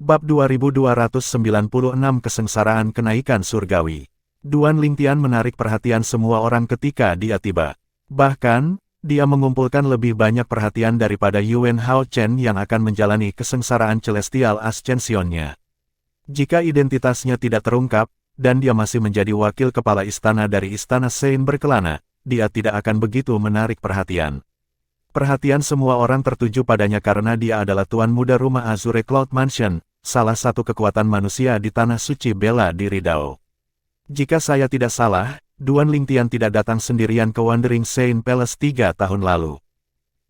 Bab 2296 Kesengsaraan Kenaikan Surgawi. Duan Lingtian menarik perhatian semua orang ketika dia tiba. Bahkan, dia mengumpulkan lebih banyak perhatian daripada Yuan Hao Chen yang akan menjalani kesengsaraan Celestial Ascension-nya. Jika identitasnya tidak terungkap, dan dia masih menjadi wakil kepala istana dari Istana Sein Berkelana, dia tidak akan begitu menarik perhatian. Perhatian semua orang tertuju padanya karena dia adalah tuan muda rumah Azure Cloud Mansion, salah satu kekuatan manusia di Tanah Suci bela diri Dao. Jika saya tidak salah, Duan Lingtian tidak datang sendirian ke Wandering Sein Palace 3 tahun lalu.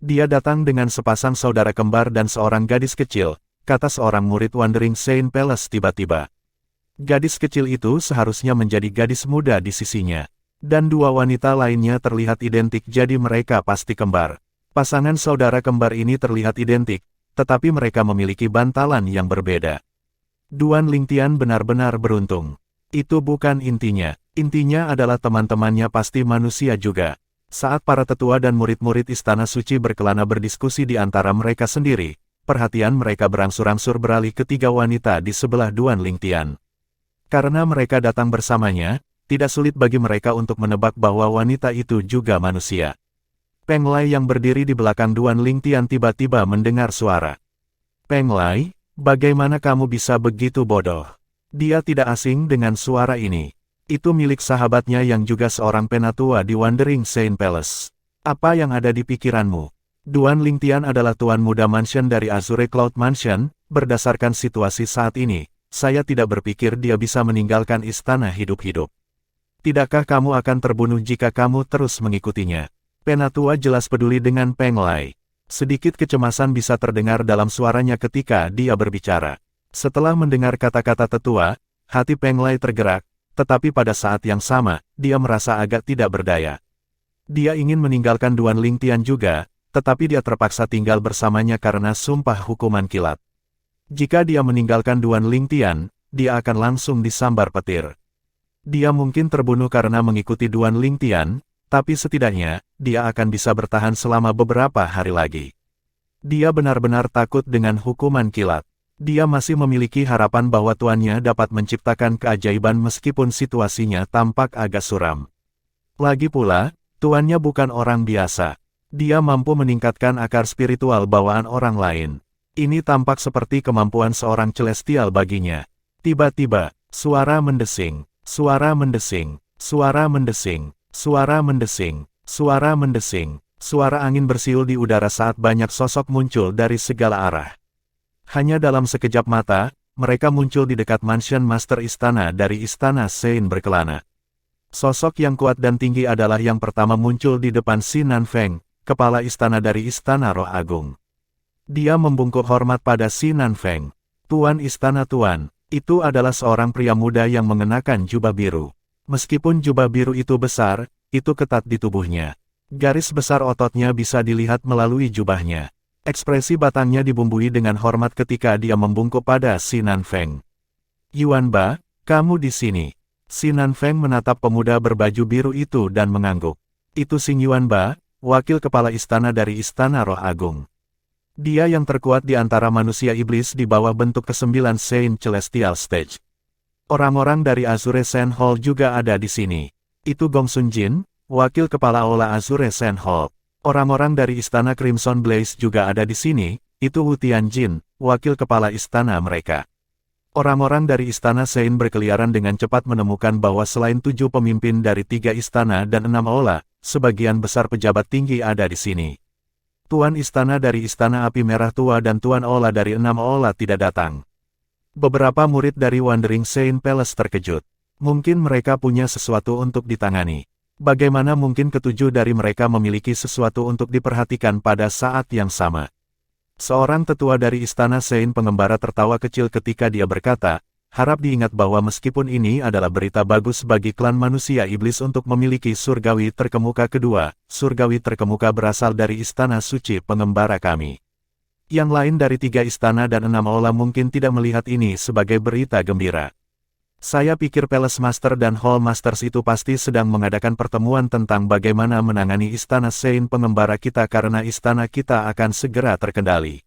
Dia datang dengan sepasang saudara kembar dan seorang gadis kecil, kata seorang murid Wandering Sein Palace tiba-tiba. Gadis kecil itu seharusnya menjadi gadis muda di sisinya. Dan dua wanita lainnya terlihat identik jadi mereka pasti kembar. Pasangan saudara kembar ini terlihat identik, tetapi mereka memiliki bantalan yang berbeda. Duan Lingtian benar-benar beruntung. Itu bukan intinya. Intinya adalah teman-temannya pasti manusia juga. Saat para tetua dan murid-murid Istana Suci Berkelana berdiskusi di antara mereka sendiri, perhatian mereka berangsur-angsur beralih ke tiga wanita di sebelah Duan Lingtian. Karena mereka datang bersamanya, tidak sulit bagi mereka untuk menebak bahwa wanita itu juga manusia. Peng Lai yang berdiri di belakang Duan Lingtian tiba-tiba mendengar suara. Peng Lai, bagaimana kamu bisa begitu bodoh? Dia tidak asing dengan suara ini. Itu milik sahabatnya yang juga seorang penatua di Wandering Sein Palace. Apa yang ada di pikiranmu? Duan Lingtian adalah tuan muda mansion dari Azure Cloud Mansion. Berdasarkan situasi saat ini, saya tidak berpikir dia bisa meninggalkan istana hidup-hidup. Tidakkah kamu akan terbunuh jika kamu terus mengikutinya? Penatua jelas peduli dengan Peng Lai. Sedikit kecemasan bisa terdengar dalam suaranya ketika dia berbicara. Setelah mendengar kata-kata tetua, hati Peng Lai tergerak, tetapi pada saat yang sama, dia merasa agak tidak berdaya. Dia ingin meninggalkan Duan Lingtian juga, tetapi dia terpaksa tinggal bersamanya karena sumpah hukuman kilat. Jika dia meninggalkan Duan Lingtian, dia akan langsung disambar petir. Dia mungkin terbunuh karena mengikuti Duan Lingtian, tapi setidaknya, dia akan bisa bertahan selama beberapa hari lagi. Dia benar-benar takut dengan hukuman kilat. Dia masih memiliki harapan bahwa tuannya dapat menciptakan keajaiban meskipun situasinya tampak agak suram. Lagi pula, tuannya bukan orang biasa. Dia mampu meningkatkan akar spiritual bawaan orang lain. Ini tampak seperti kemampuan seorang celestial baginya. Tiba-tiba, suara mendesing, suara mendesing, suara mendesing. Suara mendesing, suara mendesing, suara angin bersiul di udara saat banyak sosok muncul dari segala arah. Hanya dalam sekejap mata, mereka muncul di dekat mansion Master Istana dari Istana Sein Berkelana. Sosok yang kuat dan tinggi adalah yang pertama muncul di depan Si Nanfeng, kepala istana dari Istana Roh Agung. Dia membungkuk hormat pada Si Nanfeng. Tuan Istana Tuan, itu adalah seorang pria muda yang mengenakan jubah biru. Meskipun jubah biru itu besar, itu ketat di tubuhnya. Garis besar ototnya bisa dilihat melalui jubahnya. Ekspresi batangnya dibumbui dengan hormat ketika dia membungkuk pada Si Nanfeng. Yuan Ba, kamu di sini. Si Nanfeng menatap pemuda berbaju biru itu dan mengangguk. Itu Xing Yuan Ba, wakil kepala istana dari Istana Roh Agung. Dia yang terkuat di antara manusia iblis di bawah bentuk ke-9 Sein Celestial Stage. Orang-orang dari Azure Sen Hall juga ada di sini. Itu Gong Sun Jin, wakil kepala aula Azure Sen Hall. Orang-orang dari Istana Crimson Blaze juga ada di sini. Itu Wu Tianjin, wakil kepala istana mereka. Orang-orang dari Istana Sein berkeliaran dengan cepat menemukan bahwa selain 7 pemimpin dari 3 istana dan 6 aula, sebagian besar pejabat tinggi ada di sini. Tuan istana dari Istana Api Merah Tua dan Tuan aula dari 6 aula tidak datang. Beberapa murid dari Wandering Sein Palace terkejut. Mungkin mereka punya sesuatu untuk ditangani. Bagaimana mungkin ketujuh dari mereka memiliki sesuatu untuk diperhatikan pada saat yang sama? Seorang tetua dari Istana Sein pengembara tertawa kecil ketika dia berkata, harap diingat bahwa meskipun ini adalah berita bagus bagi klan manusia iblis untuk memiliki surgawi terkemuka kedua, surgawi terkemuka berasal dari Istana Suci pengembara kami. Yang lain dari 3 istana dan 6 aula mungkin tidak melihat ini sebagai berita gembira. Saya pikir Palace Master dan Hall Masters itu pasti sedang mengadakan pertemuan tentang bagaimana menangani Istana Sein pengembara kita karena istana kita akan segera terkendali.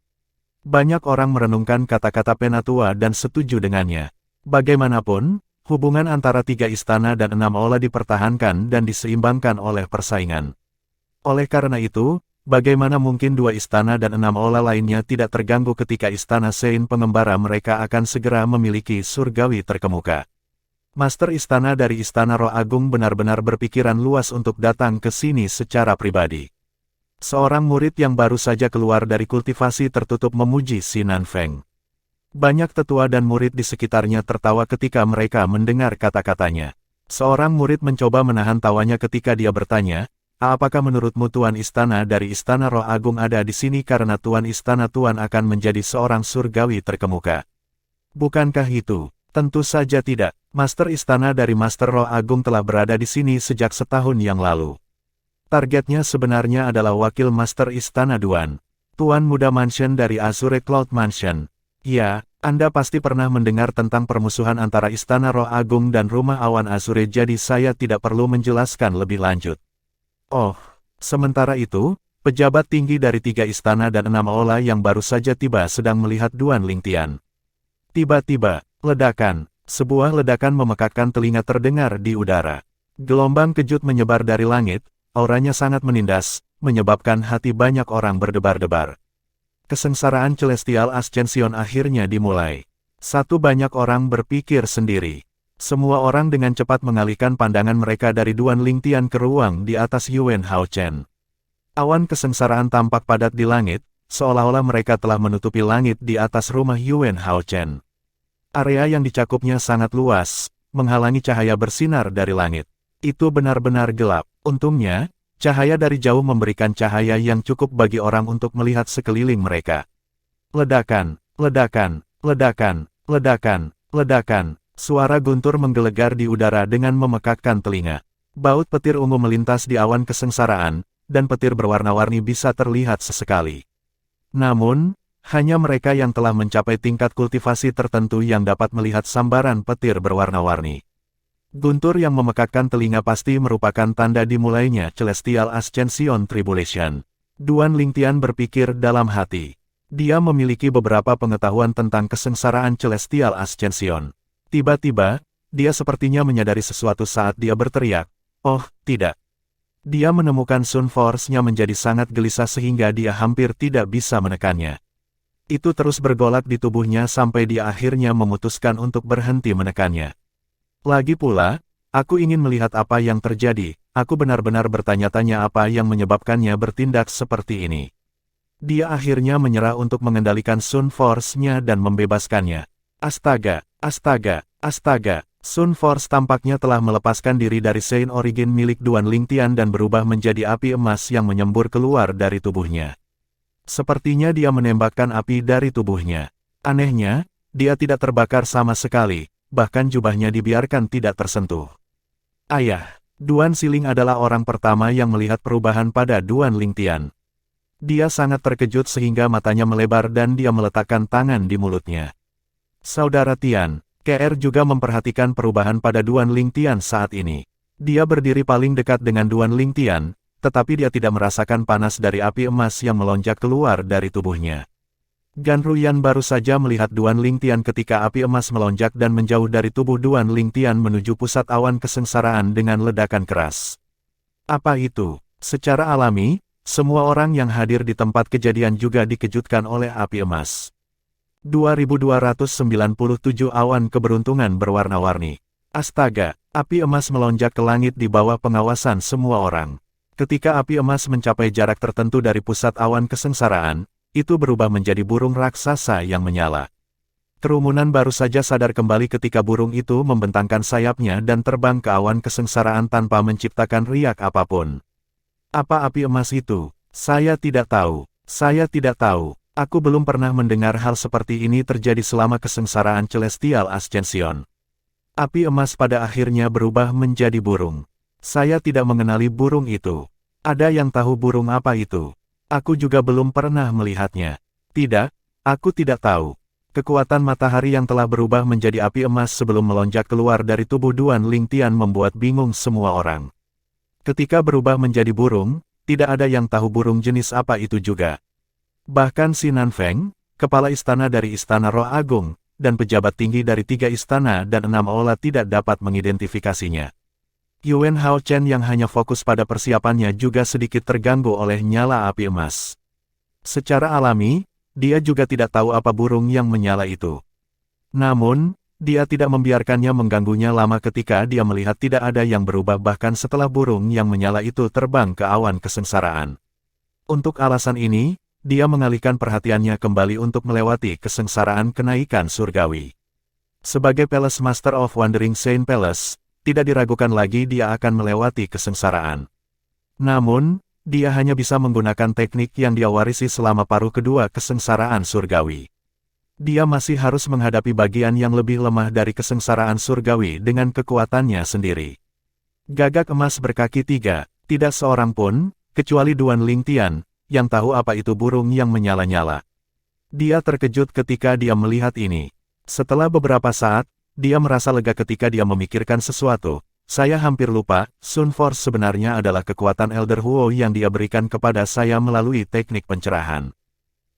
Banyak orang merenungkan kata-kata Penatua dan setuju dengannya. Bagaimanapun, hubungan antara 3 istana dan 6 aula dipertahankan dan diseimbangkan oleh persaingan. Oleh karena itu, bagaimana mungkin 2 istana dan 6 aula lainnya tidak terganggu ketika istana Sein pengembara mereka akan segera memiliki surgawi terkemuka. Master istana dari Istana Roh Agung benar-benar berpikiran luas untuk datang ke sini secara pribadi. Seorang murid yang baru saja keluar dari kultivasi tertutup memuji Si Nanfeng. Banyak tetua dan murid di sekitarnya tertawa ketika mereka mendengar kata-katanya. Seorang murid mencoba menahan tawanya ketika dia bertanya, apakah menurutmu Tuan Istana dari Istana Roh Agung ada di sini karena Tuan Istana Tuan akan menjadi seorang surgawi terkemuka? Bukankah itu? Tentu saja tidak. Master Istana dari Master Roh Agung telah berada di sini sejak setahun yang lalu. Targetnya sebenarnya adalah Wakil Master Istana Duan, Tuan Muda Mansion dari Azure Cloud Mansion. Ya, Anda pasti pernah mendengar tentang permusuhan antara Istana Roh Agung dan Rumah Awan Azure, jadi saya tidak perlu menjelaskan lebih lanjut. Oh, sementara itu, pejabat tinggi dari 3 istana dan 6 aula yang baru saja tiba sedang melihat Duan Lingtian. Tiba-tiba, ledakan, sebuah ledakan memekakkan telinga terdengar di udara. Gelombang kejut menyebar dari langit. Auranya sangat menindas, menyebabkan hati banyak orang berdebar-debar. Kesengsaraan Celestial Ascension akhirnya dimulai. Banyak orang berpikir sendiri. Semua orang dengan cepat mengalihkan pandangan mereka dari Duan Lingtian ke ruang di atas Yuan Haochen. Awan kesengsaraan tampak padat di langit, seolah-olah mereka telah menutupi langit di atas rumah Yuan Haochen. Area yang dicakupnya sangat luas, menghalangi cahaya bersinar dari langit. Itu benar-benar gelap. Untungnya, cahaya dari jauh memberikan cahaya yang cukup bagi orang untuk melihat sekeliling mereka. Ledakan, ledakan, ledakan, ledakan, ledakan. Suara guntur menggelegar di udara dengan memekakkan telinga. Baut petir ungu melintas di awan kesengsaraan, dan petir berwarna-warni bisa terlihat sesekali. Namun, hanya mereka yang telah mencapai tingkat kultivasi tertentu yang dapat melihat sambaran petir berwarna-warni. Guntur yang memekakkan telinga pasti merupakan tanda dimulainya Celestial Ascension Tribulation. Duan Lingtian berpikir dalam hati. Dia memiliki beberapa pengetahuan tentang kesengsaraan Celestial Ascension. Tiba-tiba, dia sepertinya menyadari sesuatu saat dia berteriak, "Oh, tidak." Dia menemukan Sun Force-nya menjadi sangat gelisah sehingga dia hampir tidak bisa menekannya. Itu terus bergolak di tubuhnya sampai dia akhirnya memutuskan untuk berhenti menekannya. Lagi pula, aku ingin melihat apa yang terjadi. Aku benar-benar bertanya-tanya apa yang menyebabkannya bertindak seperti ini. Dia akhirnya menyerah untuk mengendalikan Sun Force-nya dan membebaskannya. Astaga, astaga, astaga. Sun Force tampaknya telah melepaskan diri dari Sein Origin milik Duan Lingtian dan berubah menjadi api emas yang menyembur keluar dari tubuhnya. Sepertinya dia menembakkan api dari tubuhnya. Anehnya, dia tidak terbakar sama sekali. Bahkan jubahnya dibiarkan tidak tersentuh. Ayah, Duan Siling adalah orang pertama yang melihat perubahan pada Duan Lingtian. Dia sangat terkejut sehingga matanya melebar dan dia meletakkan tangan di mulutnya. Saudara Tian, KR juga memperhatikan perubahan pada Duan Lingtian saat ini. Dia berdiri paling dekat dengan Duan Lingtian, tetapi dia tidak merasakan panas dari api emas yang melonjak keluar dari tubuhnya. Gan Ruyan baru saja melihat Duan Lingtian ketika api emas melonjak dan menjauh dari tubuh Duan Lingtian menuju pusat awan kesengsaraan dengan ledakan keras. Apa itu? Secara alami, semua orang yang hadir di tempat kejadian juga dikejutkan oleh api emas. 2297 awan keberuntungan berwarna-warni. Astaga, api emas melonjak ke langit di bawah pengawasan semua orang. Ketika api emas mencapai jarak tertentu dari pusat awan kesengsaraan, itu berubah menjadi burung raksasa yang menyala. Kerumunan baru saja sadar kembali ketika burung itu membentangkan sayapnya dan terbang ke awan kesengsaraan tanpa menciptakan riak apapun. Apa api emas itu? Saya tidak tahu. Saya tidak tahu. Aku belum pernah mendengar hal seperti ini terjadi selama kesengsaraan Celestial Ascension. Api emas pada akhirnya berubah menjadi burung. Saya tidak mengenali burung itu. Ada yang tahu burung apa itu? Aku juga belum pernah melihatnya. Tidak, aku tidak tahu. Kekuatan matahari yang telah berubah menjadi api emas sebelum melonjak keluar dari tubuh Duan Lingtian membuat bingung semua orang. Ketika berubah menjadi burung, tidak ada yang tahu burung jenis apa itu juga. Bahkan Si Nanfeng, kepala istana dari Istana Roh Agung, dan pejabat tinggi dari 3 istana dan 6 aula tidak dapat mengidentifikasinya. Yuan Hao Chen yang hanya fokus pada persiapannya juga sedikit terganggu oleh nyala api emas. Secara alami, dia juga tidak tahu apa burung yang menyala itu. Namun, dia tidak membiarkannya mengganggunya lama ketika dia melihat tidak ada yang berubah bahkan setelah burung yang menyala itu terbang ke awan kesengsaraan. Untuk alasan ini, dia mengalihkan perhatiannya kembali untuk melewati kesengsaraan kenaikan surgawi. Sebagai Palace Master of Wandering Saint Palace, tidak diragukan lagi dia akan melewati kesengsaraan. Namun, dia hanya bisa menggunakan teknik yang dia warisi selama paruh kedua kesengsaraan surgawi. Dia masih harus menghadapi bagian yang lebih lemah dari kesengsaraan surgawi dengan kekuatannya sendiri. Gagak emas berkaki 3, tidak seorang pun, kecuali Duan Lingtian, yang tahu apa itu burung yang menyala-nyala. Dia terkejut ketika dia melihat ini. Setelah beberapa saat, dia merasa lega ketika dia memikirkan sesuatu. Saya hampir lupa, Sun Force sebenarnya adalah kekuatan Elder Huo yang dia berikan kepada saya melalui teknik pencerahan.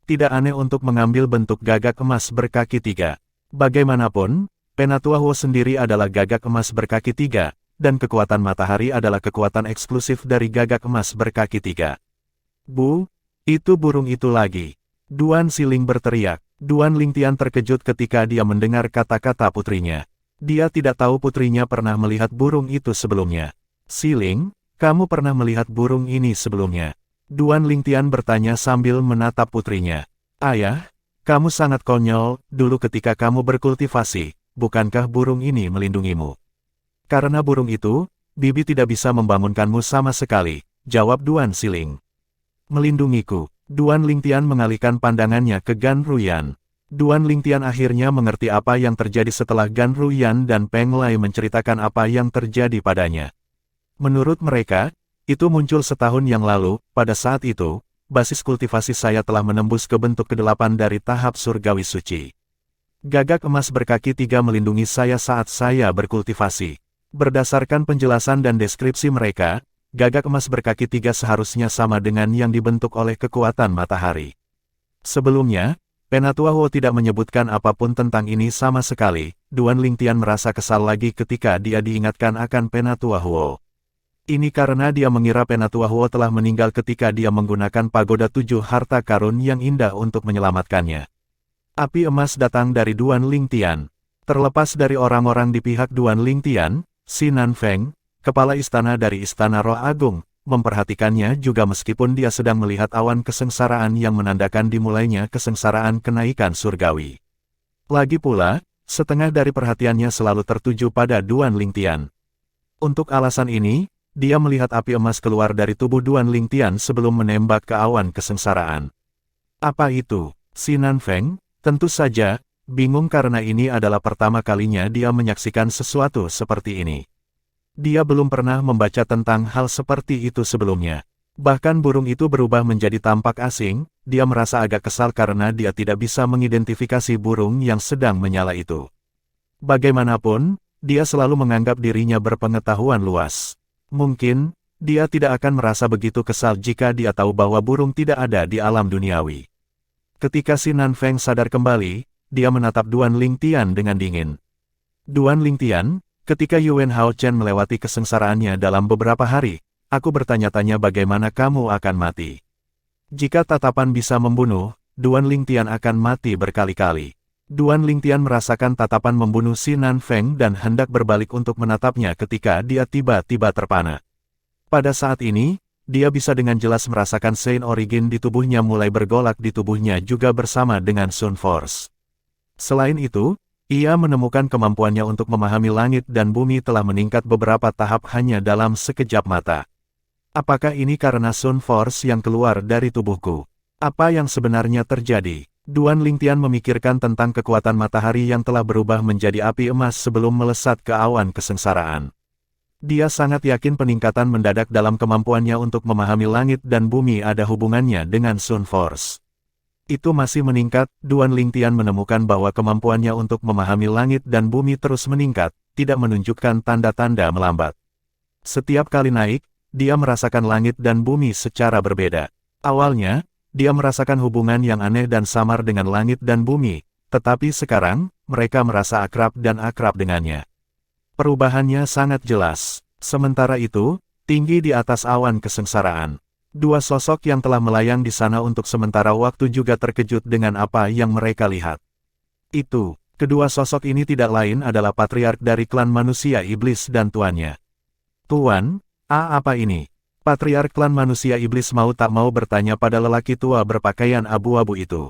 Tidak aneh untuk mengambil bentuk gagak emas berkaki 3. Bagaimanapun, Penatua Huo sendiri adalah gagak emas berkaki 3, dan kekuatan matahari adalah kekuatan eksklusif dari gagak emas berkaki 3. Bu, itu burung itu lagi. Duan Siling berteriak. Duan Lingtian terkejut ketika dia mendengar kata-kata putrinya. Dia tidak tahu putrinya pernah melihat burung itu sebelumnya. Siling, kamu pernah melihat burung ini sebelumnya? Duan Lingtian bertanya sambil menatap putrinya. Ayah, kamu sangat konyol, dulu ketika kamu berkultivasi, bukankah burung ini melindungimu? Karena burung itu, Bibi tidak bisa membangunkanmu sama sekali, jawab Duan Siling. Melindungiku. Duan Lingtian mengalihkan pandangannya ke Gan Ruyan. Duan Lingtian akhirnya mengerti apa yang terjadi setelah Gan Ruyan dan Peng Lai menceritakan apa yang terjadi padanya. Menurut mereka, itu muncul setahun yang lalu. Pada saat itu, basis kultivasi saya telah menembus ke bentuk ke-8 dari tahap surgawi suci. Gagak emas berkaki 3 melindungi saya saat saya berkultivasi. Berdasarkan penjelasan dan deskripsi mereka, gagak emas berkaki 3 seharusnya sama dengan yang dibentuk oleh kekuatan matahari. Sebelumnya, Penatua Huo tidak menyebutkan apapun tentang ini sama sekali. Duan Lingtian merasa kesal lagi ketika dia diingatkan akan Penatua Huo. Ini karena dia mengira Penatua Huo telah meninggal ketika dia menggunakan pagoda 7 harta karun yang indah untuk menyelamatkannya. Api emas datang dari Duan Lingtian. Terlepas dari orang-orang di pihak Duan Lingtian, Si Nanfeng, kepala istana dari Istana Roh Agung, memperhatikannya juga meskipun dia sedang melihat awan kesengsaraan yang menandakan dimulainya kesengsaraan kenaikan surgawi. Lagi pula, setengah dari perhatiannya selalu tertuju pada Duan Lingtian. Untuk alasan ini, dia melihat api emas keluar dari tubuh Duan Lingtian sebelum menembak ke awan kesengsaraan. Apa itu? Si Nanfeng, tentu saja, bingung karena ini adalah pertama kalinya dia menyaksikan sesuatu seperti ini. Dia belum pernah membaca tentang hal seperti itu sebelumnya. Bahkan burung itu berubah menjadi tampak asing, dia merasa agak kesal karena dia tidak bisa mengidentifikasi burung yang sedang menyala itu. Bagaimanapun, dia selalu menganggap dirinya berpengetahuan luas. Mungkin, dia tidak akan merasa begitu kesal jika dia tahu bahwa burung tidak ada di alam duniawi. Ketika Si Nanfeng sadar kembali, dia menatap Duan Lingtian dengan dingin. Duan Lingtian, ketika Yuan Hao Chen melewati kesengsaraannya dalam beberapa hari, aku bertanya-tanya bagaimana kamu akan mati. Jika tatapan bisa membunuh, Duan Lingtian akan mati berkali-kali. Duan Lingtian merasakan tatapan membunuh Si Nanfeng dan hendak berbalik untuk menatapnya ketika dia tiba-tiba terpana. Pada saat ini, dia bisa dengan jelas merasakan Saint Origin di tubuhnya mulai bergolak di tubuhnya juga bersama dengan Sun Force. Selain itu, ia menemukan kemampuannya untuk memahami langit dan bumi telah meningkat beberapa tahap hanya dalam sekejap mata. Apakah ini karena Sun Force yang keluar dari tubuhku? Apa yang sebenarnya terjadi? Duan Lingtian memikirkan tentang kekuatan matahari yang telah berubah menjadi api emas sebelum melesat ke awan kesengsaraan. Dia sangat yakin peningkatan mendadak dalam kemampuannya untuk memahami langit dan bumi ada hubungannya dengan Sun Force. Itu masih meningkat. Duan Lingtian menemukan bahwa kemampuannya untuk memahami langit dan bumi terus meningkat, tidak menunjukkan tanda-tanda melambat. Setiap kali naik, dia merasakan langit dan bumi secara berbeda. Awalnya, dia merasakan hubungan yang aneh dan samar dengan langit dan bumi, tetapi sekarang, mereka merasa akrab dan akrab dengannya. Perubahannya sangat jelas. Sementara itu, tinggi di atas awan kesengsaraan, dua sosok yang telah melayang di sana untuk sementara waktu juga terkejut dengan apa yang mereka lihat. Kedua sosok ini tidak lain adalah patriark dari klan manusia iblis dan tuannya. Tuan, apa ini? Patriark klan manusia iblis mau tak mau bertanya pada lelaki tua berpakaian abu-abu itu.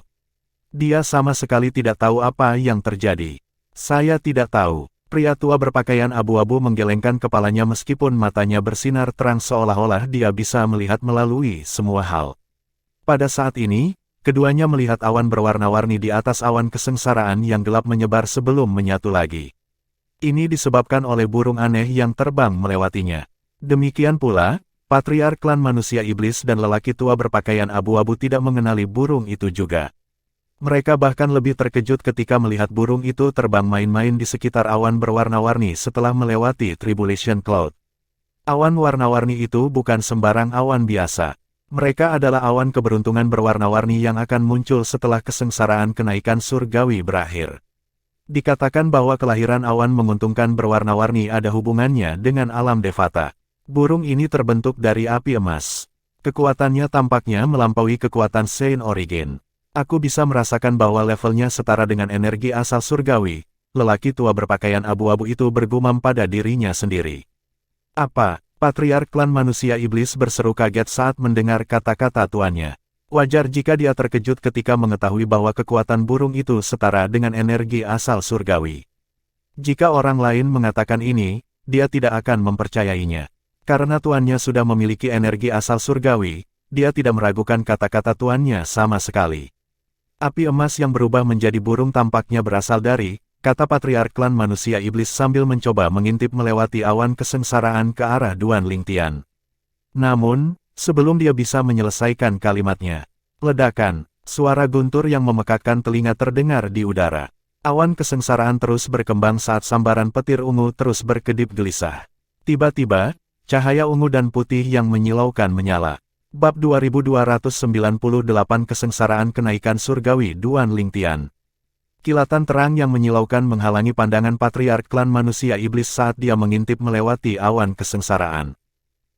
Dia sama sekali tidak tahu apa yang terjadi. Saya tidak tahu. Pria tua berpakaian abu-abu menggelengkan kepalanya meskipun matanya bersinar terang seolah-olah dia bisa melihat melalui semua hal. Pada saat ini, keduanya melihat awan berwarna-warni di atas awan kesengsaraan yang gelap menyebar sebelum menyatu lagi. Ini disebabkan oleh burung aneh yang terbang melewatinya. Demikian pula, patriark klan manusia iblis dan lelaki tua berpakaian abu-abu tidak mengenali burung itu juga. Mereka bahkan lebih terkejut ketika melihat burung itu terbang main-main di sekitar awan berwarna-warni setelah melewati Tribulation Cloud. Awan warna-warni itu bukan sembarang awan biasa. Mereka adalah awan keberuntungan berwarna-warni yang akan muncul setelah kesengsaraan kenaikan surgawi berakhir. Dikatakan bahwa kelahiran awan menguntungkan berwarna-warni ada hubungannya dengan alam Devata. Burung ini terbentuk dari api emas. Kekuatannya tampaknya melampaui kekuatan Saint Origin. Aku bisa merasakan bahwa levelnya setara dengan energi asal surgawi. Lelaki tua berpakaian abu-abu itu bergumam pada dirinya sendiri. Apa? Patriark klan manusia iblis berseru kaget saat mendengar kata-kata tuannya. Wajar jika dia terkejut ketika mengetahui bahwa kekuatan burung itu setara dengan energi asal surgawi. Jika orang lain mengatakan ini, dia tidak akan mempercayainya. Karena tuannya sudah memiliki energi asal surgawi, dia tidak meragukan kata-kata tuannya sama sekali. Api emas yang berubah menjadi burung tampaknya berasal dari, kata patriark klan manusia iblis sambil mencoba mengintip melewati awan kesengsaraan ke arah Duan Lingtian. Namun, sebelum dia bisa menyelesaikan kalimatnya, ledakan, suara guntur yang memekakkan telinga terdengar di udara. Awan kesengsaraan terus berkembang saat sambaran petir ungu terus berkedip gelisah. Tiba-tiba, cahaya ungu dan putih yang menyilaukan menyala. Bab 2298 Kesengsaraan Kenaikan Surgawi Duan Lingtian. Kilatan terang yang menyilaukan menghalangi pandangan patriark klan manusia iblis saat dia mengintip melewati awan kesengsaraan.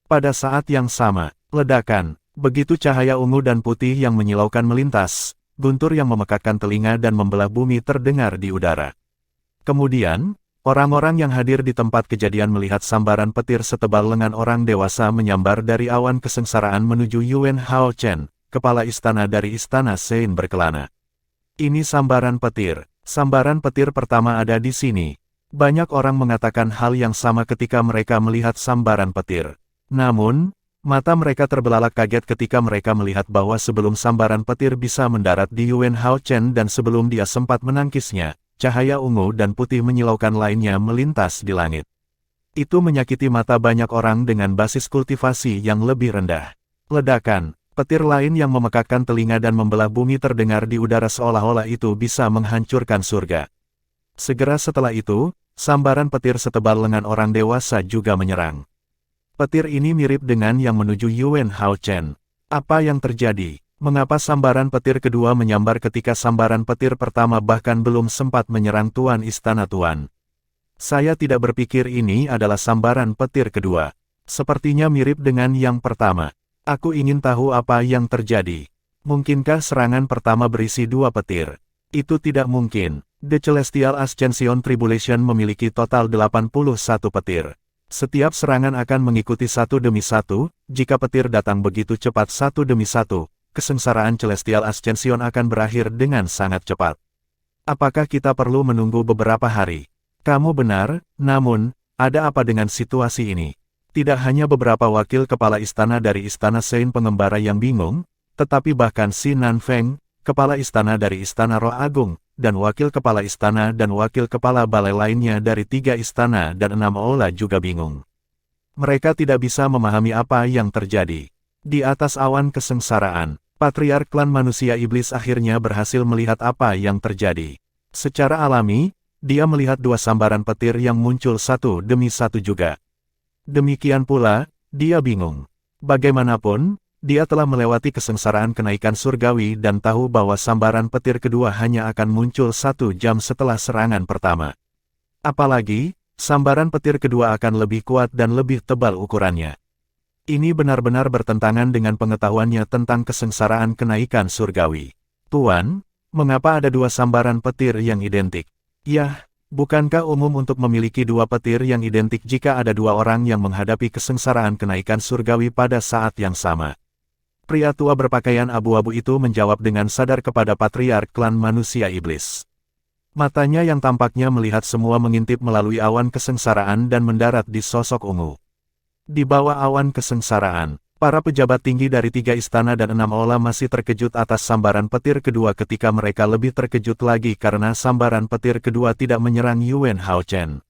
Pada saat yang sama, ledakan, begitu cahaya ungu dan putih yang menyilaukan melintas, guntur yang memekakkan telinga dan membelah bumi terdengar di udara. Kemudian, orang-orang yang hadir di tempat kejadian melihat sambaran petir setebal lengan orang dewasa menyambar dari awan kesengsaraan menuju Yuan Hao Chen, kepala istana dari istana Sein berkelana. Ini sambaran petir. Sambaran petir pertama ada di sini. Banyak orang mengatakan hal yang sama ketika mereka melihat sambaran petir. Namun, mata mereka terbelalak kaget ketika mereka melihat bahwa sebelum sambaran petir bisa mendarat di Yuan Hao Chen dan sebelum dia sempat menangkisnya, cahaya ungu dan putih menyilaukan lainnya melintas di langit. Itu menyakiti mata banyak orang dengan basis kultivasi yang lebih rendah. Ledakan, petir lain yang memekakkan telinga dan membelah bumi terdengar di udara seolah-olah itu bisa menghancurkan surga. Segera setelah itu, sambaran petir setebal lengan orang dewasa juga menyerang. Petir ini mirip dengan yang menuju Yuan Hao Chen. Apa yang terjadi? Mengapa sambaran petir kedua menyambar ketika sambaran petir pertama bahkan belum sempat menyerang Tuan Istana Tuan? Saya tidak berpikir ini adalah sambaran petir kedua. Sepertinya mirip dengan yang pertama. Aku ingin tahu apa yang terjadi. Mungkinkah serangan pertama berisi dua petir? Itu tidak mungkin. The Celestial Ascension Tribulation memiliki total 81 petir. Setiap serangan akan mengikuti satu demi satu, jika petir datang begitu cepat satu demi satu. Kesengsaraan Celestial Ascension akan berakhir dengan sangat cepat. Apakah kita perlu menunggu beberapa hari? Kamu benar, namun, ada apa dengan situasi ini? Tidak hanya beberapa wakil kepala istana dari Istana Sein Pengembara yang bingung, tetapi bahkan Si Nanfeng, kepala istana dari Istana Roh Agung, dan wakil kepala istana dan wakil kepala balai lainnya dari 3 istana dan 6 aula juga bingung. Mereka tidak bisa memahami apa yang terjadi. Di atas awan kesengsaraan, patriark klan manusia iblis akhirnya berhasil melihat apa yang terjadi. Secara alami, dia melihat dua sambaran petir yang muncul satu demi satu juga. Demikian pula, dia bingung. Bagaimanapun, dia telah melewati kesengsaraan kenaikan surgawi dan tahu bahwa sambaran petir kedua hanya akan muncul 1 jam setelah serangan pertama. Apalagi, sambaran petir kedua akan lebih kuat dan lebih tebal ukurannya. Ini benar-benar bertentangan dengan pengetahuannya tentang kesengsaraan kenaikan surgawi. Tuan, mengapa ada 2 sambaran petir yang identik? Yah, bukankah umum untuk memiliki 2 petir yang identik jika ada 2 orang yang menghadapi kesengsaraan kenaikan surgawi pada saat yang sama? Pria tua berpakaian abu-abu itu menjawab dengan sadar kepada patriark klan manusia iblis. Matanya yang tampaknya melihat semua mengintip melalui awan kesengsaraan dan mendarat di sosok ungu. Di bawah awan kesengsaraan, para pejabat tinggi dari 3 istana dan 6 aula masih terkejut atas sambaran petir kedua ketika mereka lebih terkejut lagi karena sambaran petir kedua tidak menyerang Yuan Hao Chen.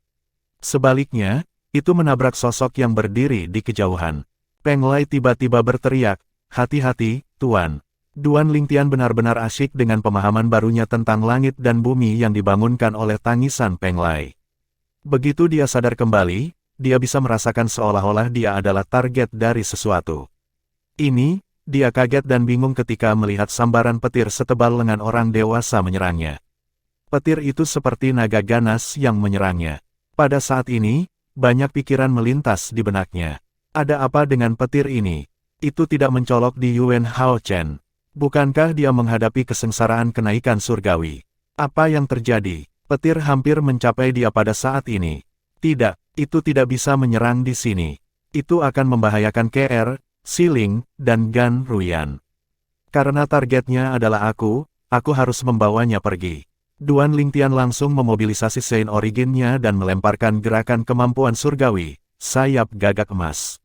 Sebaliknya, itu menabrak sosok yang berdiri di kejauhan. Peng Lai tiba-tiba berteriak, "Hati-hati, Tuan." Duan Lingtian benar-benar asyik dengan pemahaman barunya tentang langit dan bumi yang dibangunkan oleh tangisan Peng Lai. Begitu dia sadar kembali, dia bisa merasakan seolah-olah dia adalah target dari sesuatu. Ini, dia kaget dan bingung ketika melihat sambaran petir setebal lengan orang dewasa menyerangnya. Petir itu seperti naga ganas yang menyerangnya. Pada saat ini, banyak pikiran melintas di benaknya. Ada apa dengan petir ini? Itu tidak mencolok di Yuan Hao Chen. Bukankah dia menghadapi kesengsaraan kenaikan surgawi? Apa yang terjadi? Petir hampir mencapai dia pada saat ini. Tidak, itu tidak bisa menyerang di sini. Itu akan membahayakan KR, Siling, dan Gan Ruyan. Karena targetnya adalah aku harus membawanya pergi. Duan Lingtian langsung memobilisasi Sein Originnya dan melemparkan gerakan kemampuan surgawi, sayap gagak emas.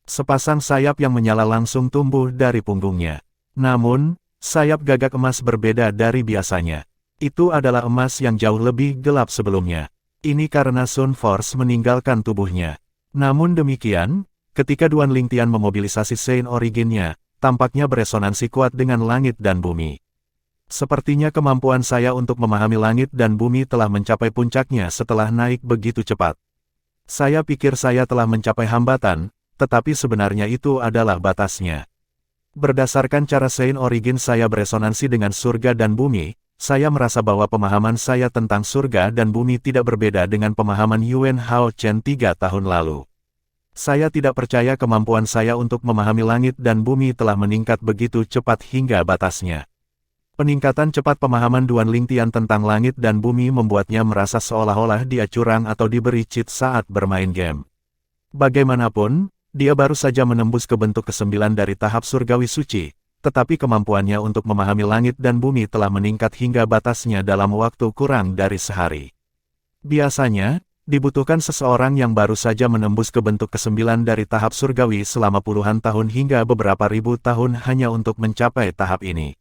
Sepasang sayap yang menyala langsung tumbuh dari punggungnya. Namun, sayap gagak emas berbeda dari biasanya. Itu adalah emas yang jauh lebih gelap sebelumnya. Ini karena Sun Force meninggalkan tubuhnya. Namun demikian, ketika Duan Lingtian memobilisasi Sein Originnya, tampaknya beresonansi kuat dengan langit dan bumi. Sepertinya kemampuan saya untuk memahami langit dan bumi telah mencapai puncaknya setelah naik begitu cepat. Saya pikir saya telah mencapai hambatan, tetapi sebenarnya itu adalah batasnya. Berdasarkan cara Sein Origin saya beresonansi dengan surga dan bumi, saya merasa bahwa pemahaman saya tentang surga dan bumi tidak berbeda dengan pemahaman Yuan Hao Chen 3 tahun lalu. Saya tidak percaya kemampuan saya untuk memahami langit dan bumi telah meningkat begitu cepat hingga batasnya. Peningkatan cepat pemahaman Duan Lingtian tentang langit dan bumi membuatnya merasa seolah-olah dia curang atau diberi cheat saat bermain game. Bagaimanapun, dia baru saja menembus ke bentuk ke-9 dari tahap surgawi suci, tetapi kemampuannya untuk memahami langit dan bumi telah meningkat hingga batasnya dalam waktu kurang dari sehari. Biasanya, dibutuhkan seseorang yang baru saja menembus ke bentuk ke-9 dari tahap surgawi selama puluhan tahun hingga beberapa ribu tahun hanya untuk mencapai tahap ini.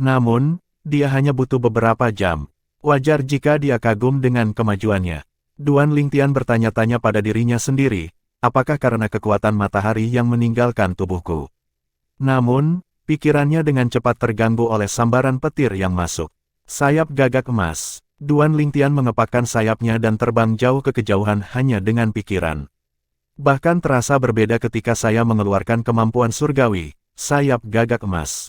Namun, dia hanya butuh beberapa jam. Wajar jika dia kagum dengan kemajuannya. Duan Lingtian bertanya-tanya pada dirinya sendiri, apakah karena kekuatan matahari yang meninggalkan tubuhku? Namun, pikirannya dengan cepat terganggu oleh sambaran petir yang masuk. Sayap gagak emas. Duan Lingtian mengepakkan sayapnya dan terbang jauh ke kejauhan hanya dengan pikiran. Bahkan terasa berbeda ketika saya mengeluarkan kemampuan surgawi, sayap gagak emas.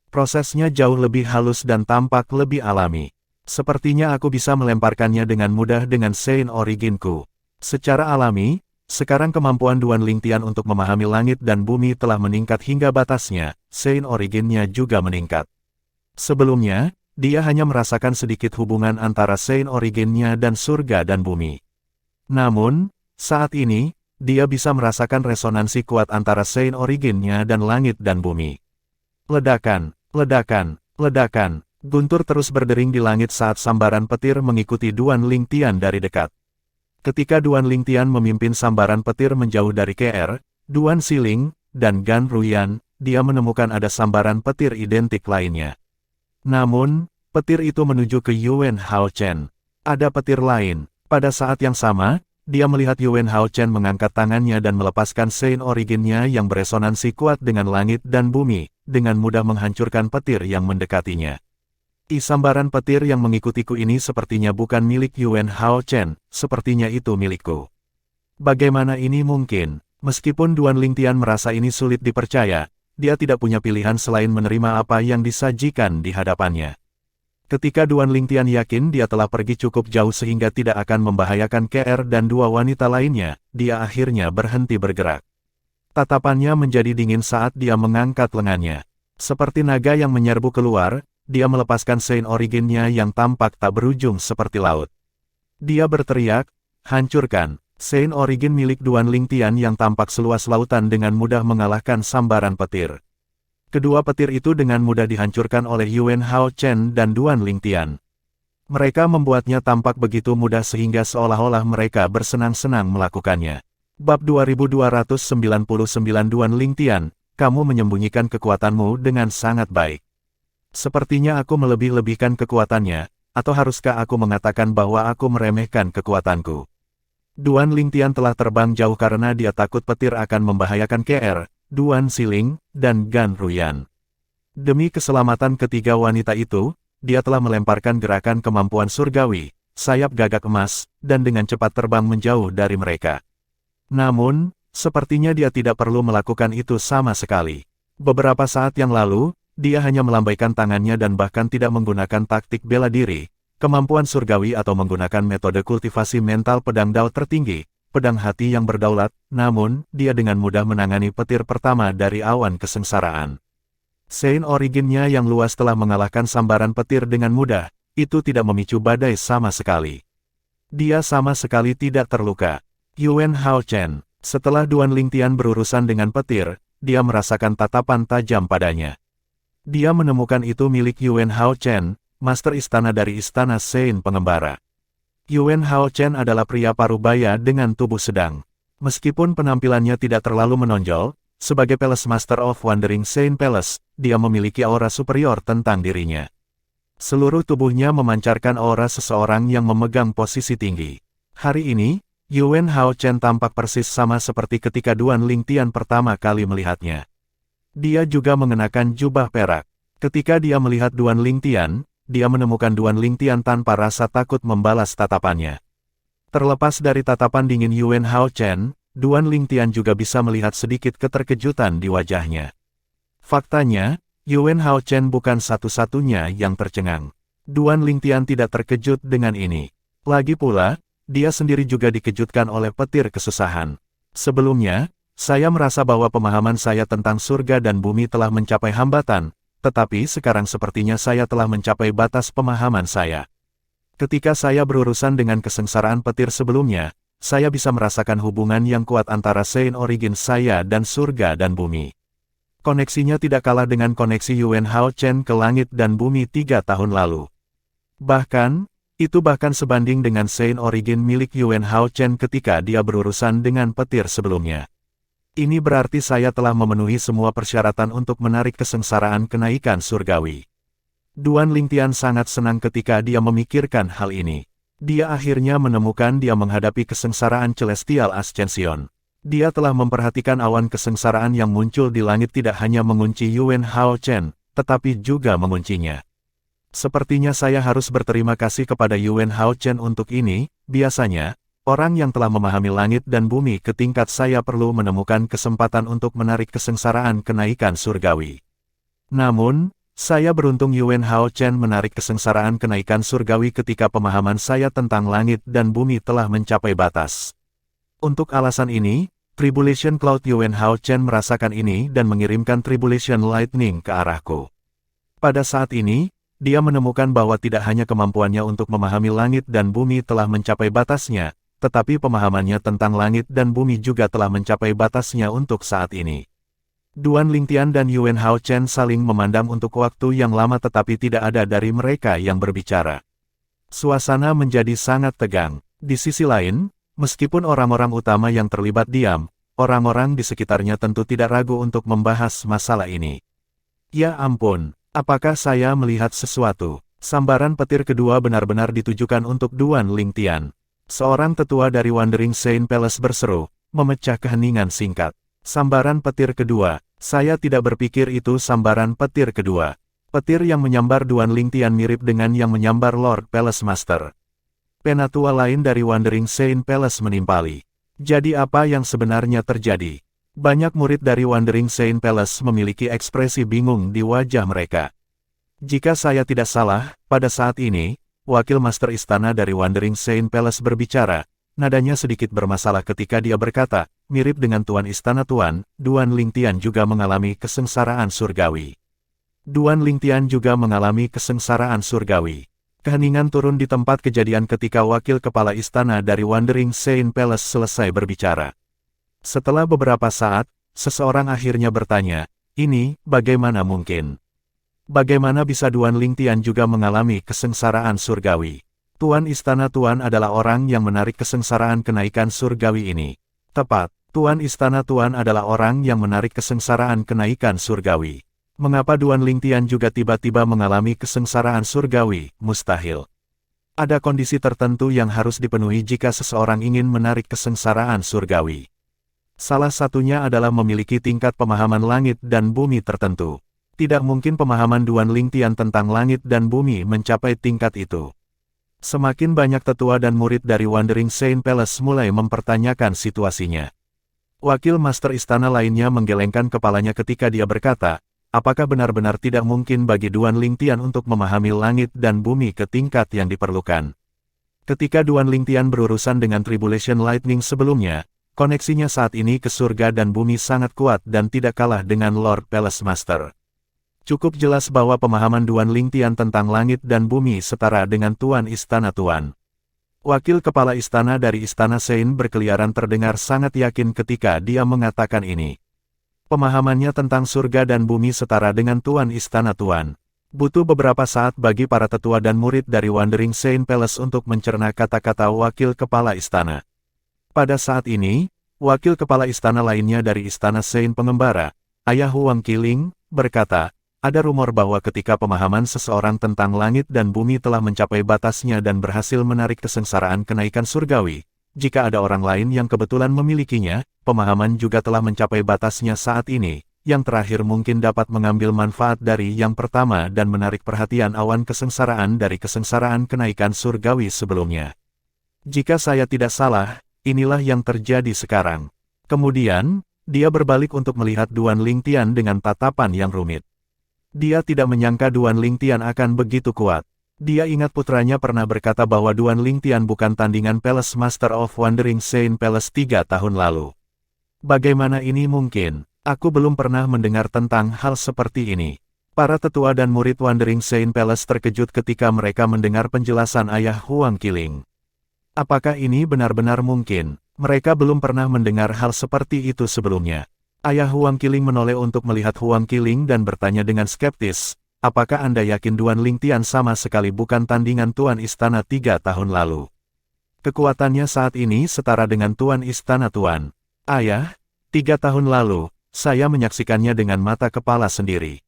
Prosesnya jauh lebih halus dan tampak lebih alami. Sepertinya aku bisa melemparkannya dengan mudah dengan Sein Originku. Secara alami, sekarang kemampuan Duan Lingtian untuk memahami langit dan bumi telah meningkat hingga batasnya, Sein Originnya juga meningkat. Sebelumnya, dia hanya merasakan sedikit hubungan antara Sein Originnya dan surga dan bumi. Namun, saat ini, dia bisa merasakan resonansi kuat antara Sein Originnya dan langit dan bumi. Ledakan, ledakan, ledakan, guntur terus berdering di langit saat sambaran petir mengikuti Duan Lingtian dari dekat. Ketika Duan Lingtian memimpin sambaran petir menjauh dari KR, Duan Siling, dan Gan Ruyan, dia menemukan ada sambaran petir identik lainnya. Namun, petir itu menuju ke Yuan Hao Chen. Ada petir lain. Pada saat yang sama, dia melihat Yuan Hao Chen mengangkat tangannya dan melepaskan Sein Originnya yang beresonansi kuat dengan langit dan bumi, dengan mudah menghancurkan petir yang mendekatinya. Sambaran petir yang mengikutiku ini sepertinya bukan milik Yuan Hao Chen, sepertinya itu milikku. Bagaimana ini mungkin? Meskipun Duan Lingtian merasa ini sulit dipercaya, dia tidak punya pilihan selain menerima apa yang disajikan di hadapannya. Ketika Duan Lingtian yakin dia telah pergi cukup jauh sehingga tidak akan membahayakan KR dan dua wanita lainnya, dia akhirnya berhenti bergerak. Tatapannya menjadi dingin saat dia mengangkat lengannya. Seperti naga yang menyerbu keluar, dia melepaskan Saint Origin-nya yang tampak tak berujung seperti laut. Dia berteriak, hancurkan. Saint Origin milik Duan Lingtian yang tampak seluas lautan dengan mudah mengalahkan sambaran petir. Kedua petir itu dengan mudah dihancurkan oleh Yuan Hao Chen dan Duan Lingtian. Mereka membuatnya tampak begitu mudah sehingga seolah-olah mereka bersenang-senang melakukannya. Bab 2299 Duan Lingtian, kamu menyembunyikan kekuatanmu dengan sangat baik. Sepertinya aku melebih-lebihkan kekuatannya, atau haruskah aku mengatakan bahwa aku meremehkan kekuatanku? Duan Lingtian telah terbang jauh karena dia takut petir akan membahayakan KR, Duan Siling, dan Gan Ruyan. Demi keselamatan ketiga wanita itu, dia telah melemparkan gerakan kemampuan surgawi, sayap gagak emas, dan dengan cepat terbang menjauh dari mereka. Namun, sepertinya dia tidak perlu melakukan itu sama sekali. Beberapa saat yang lalu, dia hanya melambaikan tangannya dan bahkan tidak menggunakan taktik bela diri, kemampuan surgawi atau menggunakan metode kultivasi mental pedang Dao tertinggi, pedang hati yang berdaulat, namun, dia dengan mudah menangani petir pertama dari awan kesengsaraan. Saint Origin-nya yang luas telah mengalahkan sambaran petir dengan mudah, itu tidak memicu badai sama sekali. Dia sama sekali tidak terluka. Yuan Hao Chen, setelah Duan Lingtian berurusan dengan petir, dia merasakan tatapan tajam padanya. Dia menemukan itu milik Yuan Hao Chen, master istana dari istana Saint Pengembara. Yuan Hao Chen adalah pria parubaya dengan tubuh sedang. Meskipun penampilannya tidak terlalu menonjol, sebagai Palace Master of Wandering Saint Palace, dia memiliki aura superior tentang dirinya. Seluruh tubuhnya memancarkan aura seseorang yang memegang posisi tinggi. Hari ini, Yuan Hao Chen tampak persis sama seperti ketika Duan Lingtian pertama kali melihatnya. Dia juga mengenakan jubah perak. Ketika dia melihat Duan Lingtian, dia menemukan Duan Lingtian tanpa rasa takut membalas tatapannya. Terlepas dari tatapan dingin Yuan Hao Chen, Duan Lingtian juga bisa melihat sedikit keterkejutan di wajahnya. Faktanya, Yuan Hao Chen bukan satu-satunya yang tercengang. Duan Lingtian tidak terkejut dengan ini. Lagi pula, dia sendiri juga dikejutkan oleh petir kesusahan. Sebelumnya, saya merasa bahwa pemahaman saya tentang surga dan bumi telah mencapai hambatan, tetapi sekarang sepertinya saya telah mencapai batas pemahaman saya. Ketika saya berurusan dengan kesengsaraan petir sebelumnya, saya bisa merasakan hubungan yang kuat antara Saint Origin saya dan surga dan bumi. Koneksinya tidak kalah dengan koneksi Yuan Hao Chen ke langit dan bumi 3 tahun lalu. Bahkan, itu bahkan sebanding dengan Saint Origin milik Yuan Hao Chen ketika dia berurusan dengan petir sebelumnya. Ini berarti saya telah memenuhi semua persyaratan untuk menarik kesengsaraan kenaikan surgawi. Duan Lingtian sangat senang ketika dia memikirkan hal ini. Dia akhirnya menemukan dia menghadapi kesengsaraan Celestial Ascension. Dia telah memperhatikan awan kesengsaraan yang muncul di langit tidak hanya mengunci Yuan Hao Chen, tetapi juga menguncinya. Sepertinya saya harus berterima kasih kepada Yuan Hao Chen untuk ini. Biasanya, orang yang telah memahami langit dan bumi ke tingkat saya perlu menemukan kesempatan untuk menarik kesengsaraan kenaikan surgawi. Namun, saya beruntung Yuan Hao Chen menarik kesengsaraan kenaikan surgawi ketika pemahaman saya tentang langit dan bumi telah mencapai batas. Untuk alasan ini, Tribulation Cloud Yuan Hao Chen merasakan ini dan mengirimkan Tribulation Lightning ke arahku. Pada saat ini, dia menemukan bahwa tidak hanya kemampuannya untuk memahami langit dan bumi telah mencapai batasnya, tetapi pemahamannya tentang langit dan bumi juga telah mencapai batasnya untuk saat ini. Duan Lingtian dan Yuan Hao Chen saling memandang untuk waktu yang lama tetapi tidak ada dari mereka yang berbicara. Suasana menjadi sangat tegang. Di sisi lain, meskipun orang-orang utama yang terlibat diam, orang-orang di sekitarnya tentu tidak ragu untuk membahas masalah ini. Ya ampun, apakah saya melihat sesuatu? Sambaran petir kedua benar-benar ditujukan untuk Duan Lingtian. Seorang tetua dari Wandering Saint Palace berseru, memecah keheningan singkat. Sambaran petir kedua, saya tidak berpikir itu sambaran petir kedua. Petir yang menyambar Duan Lingtian mirip dengan yang menyambar Lord Palace Master. Penatua lain dari Wandering Saint Palace menimpali. Jadi apa yang sebenarnya terjadi? Banyak murid dari Wandering Saint Palace memiliki ekspresi bingung di wajah mereka. Jika saya tidak salah, pada saat ini, wakil master istana dari Wandering Saint Palace berbicara. Nadanya sedikit bermasalah ketika dia berkata, mirip dengan Tuan Istana Tuan, Duan Lingtian juga mengalami kesengsaraan surgawi. Duan Lingtian juga mengalami kesengsaraan surgawi. Keheningan turun di tempat kejadian ketika wakil kepala istana dari Wandering Saint Palace selesai berbicara. Setelah beberapa saat, seseorang akhirnya bertanya, ini, bagaimana mungkin? Bagaimana bisa Duan Lingtian juga mengalami kesengsaraan surgawi? Tuan Istana Tuan adalah orang yang menarik kesengsaraan kenaikan surgawi ini. Tepat, Tuan Istana Tuan adalah orang yang menarik kesengsaraan kenaikan surgawi. Mengapa Duan Lingtian juga tiba-tiba mengalami kesengsaraan surgawi? Mustahil. Ada kondisi tertentu yang harus dipenuhi jika seseorang ingin menarik kesengsaraan surgawi. Salah satunya adalah memiliki tingkat pemahaman langit dan bumi tertentu. Tidak mungkin pemahaman Duan Lingtian tentang langit dan bumi mencapai tingkat itu. Semakin banyak tetua dan murid dari Wandering Saint Palace mulai mempertanyakan situasinya. Wakil master istana lainnya menggelengkan kepalanya ketika dia berkata, apakah benar-benar tidak mungkin bagi Duan Lingtian untuk memahami langit dan bumi ke tingkat yang diperlukan? Ketika Duan Lingtian berurusan dengan Tribulation Lightning sebelumnya, koneksinya saat ini ke surga dan bumi sangat kuat dan tidak kalah dengan Lord Palace Master. Cukup jelas bahwa pemahaman Duan Lingtian tentang langit dan bumi setara dengan Tuan Istana Tuan. Wakil kepala istana dari Istana Saint berkeliaran terdengar sangat yakin ketika dia mengatakan ini. Pemahamannya tentang surga dan bumi setara dengan Tuan Istana Tuan. Butuh beberapa saat bagi para tetua dan murid dari Wandering Saint Palace untuk mencerna kata-kata wakil kepala istana. Pada saat ini, wakil kepala istana lainnya dari Istana Saint Pengembara, Ayah Huang Qiling, berkata, ada rumor bahwa ketika pemahaman seseorang tentang langit dan bumi telah mencapai batasnya dan berhasil menarik kesengsaraan kenaikan surgawi, jika ada orang lain yang kebetulan memilikinya, pemahaman juga telah mencapai batasnya saat ini, yang terakhir mungkin dapat mengambil manfaat dari yang pertama dan menarik perhatian awan kesengsaraan dari kesengsaraan kenaikan surgawi sebelumnya. Jika saya tidak salah, inilah yang terjadi sekarang. Kemudian, dia berbalik untuk melihat Duan Lingtian dengan tatapan yang rumit. Dia tidak menyangka Duan Lingtian akan begitu kuat. Dia ingat putranya pernah berkata bahwa Duan Lingtian bukan tandingan Palace Master of Wandering Saint Palace 3 tahun lalu. Bagaimana ini mungkin? Aku belum pernah mendengar tentang hal seperti ini. Para tetua dan murid Wandering Saint Palace terkejut ketika mereka mendengar penjelasan Ayah Huang Qiling. Apakah ini benar-benar mungkin? Mereka belum pernah mendengar hal seperti itu sebelumnya. Ayah Huang Qiling menoleh untuk melihat Huang Qiling dan bertanya dengan skeptis, apakah Anda yakin Duan Lingtian sama sekali bukan tandingan Tuan Istana 3 tahun lalu? Kekuatannya saat ini setara dengan Tuan Istana Tuan. Ayah, 3 tahun lalu, saya menyaksikannya dengan mata kepala sendiri.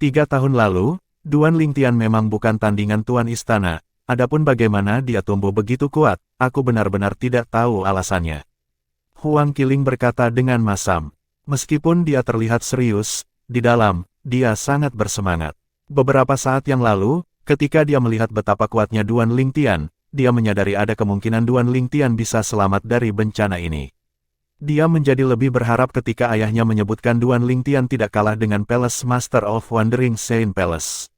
3 tahun lalu, Duan Lingtian memang bukan tandingan Tuan Istana, adapun bagaimana dia tumbuh begitu kuat, aku benar-benar tidak tahu alasannya. Huang Qiling berkata dengan masam. Meskipun dia terlihat serius, di dalam, dia sangat bersemangat. Beberapa saat yang lalu, ketika dia melihat betapa kuatnya Duan Lingtian, dia menyadari ada kemungkinan Duan Lingtian bisa selamat dari bencana ini. Dia menjadi lebih berharap ketika ayahnya menyebutkan Duan Lingtian tidak kalah dengan Palace Master of Wandering Saint Palace.